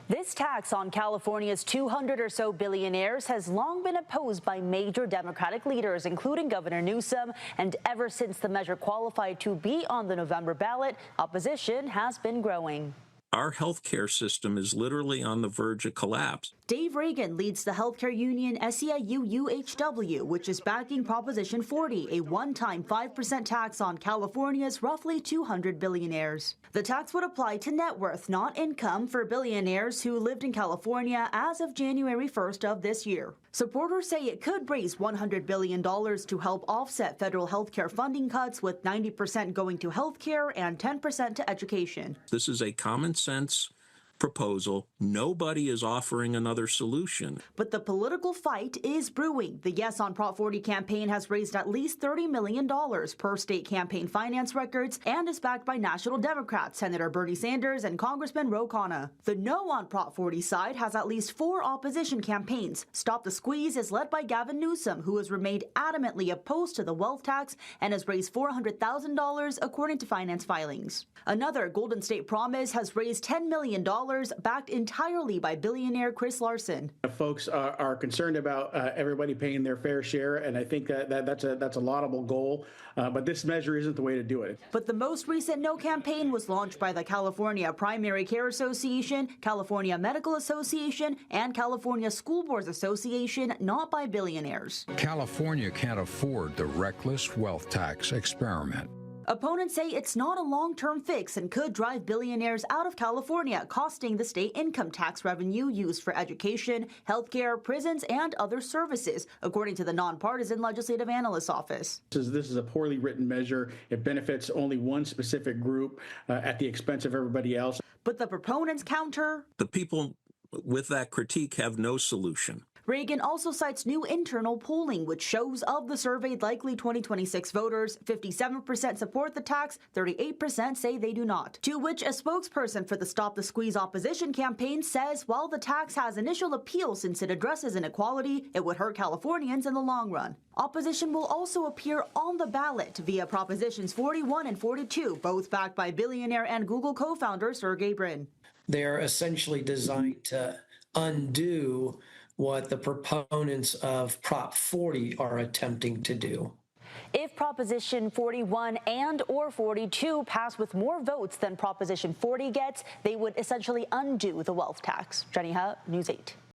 This tax on California's 200 or so billionaires has long been opposed by major Democratic leaders, including Governor Newsom. And ever since the measure qualified to be on the November ballot, opposition has been growing. Our healthcare system is literally on the verge of collapse. Dave Reagan leads the healthcare union SEIU-UHW, which is backing Proposition 40, a one-time 5% tax on California's roughly 200 billionaires. The tax would apply to net worth, not income, for billionaires who lived in California as of January 1st of this year. Supporters say it could raise $100 billion to help offset federal healthcare funding cuts, with 90% going to healthcare and 10% to education. This is a common sense proposal. Nobody is offering another solution. But the political fight is brewing. The Yes on Prop 40 campaign has raised at least $30 million per state campaign finance records and is backed by national Democrats, Senator Bernie Sanders and Congressman Ro Khanna. The No on Prop 40 side has at least 4 opposition campaigns. Stop the Squeeze is led by Gavin Newsom, who has remained adamantly opposed to the wealth tax and has raised $400,000 according to finance filings. Another, Golden State Promise, has raised $10 million, backed entirely by billionaire Chris Larson. Folks are concerned about everybody paying their fair share, and I think that's a laudable goal, but this measure isn't the way to do it. But the most recent No campaign was launched by the California Primary Care Association, California Medical Association, and California School Boards Association, not by billionaires. California can't afford the reckless wealth tax experiment. Opponents say it's not a long-term fix and could drive billionaires out of California, costing the state income tax revenue used for education, healthcare, prisons, and other services, according to the nonpartisan Legislative Analyst's Office. This is a poorly written measure. It benefits only one specific group at the expense of everybody else. But the proponents counter. The people with that critique have no solution. Reagan also cites new internal polling, which shows of the surveyed likely 2026 voters, 57% support the tax, 38% say they do not. To which a spokesperson for the Stop the Squeeze opposition campaign says while the tax has initial appeal since it addresses inequality, it would hurt Californians in the long run. Opposition will also appear on the ballot via Propositions 41 and 42, both backed by billionaire and Google co-founder Sergey Brin. They're essentially designed to undo what the proponents of Prop 40 are attempting to do. If Proposition 41 and or 42 pass with more votes than Proposition 40 gets, they would essentially undo the wealth tax. Jenny Hutt, News 8.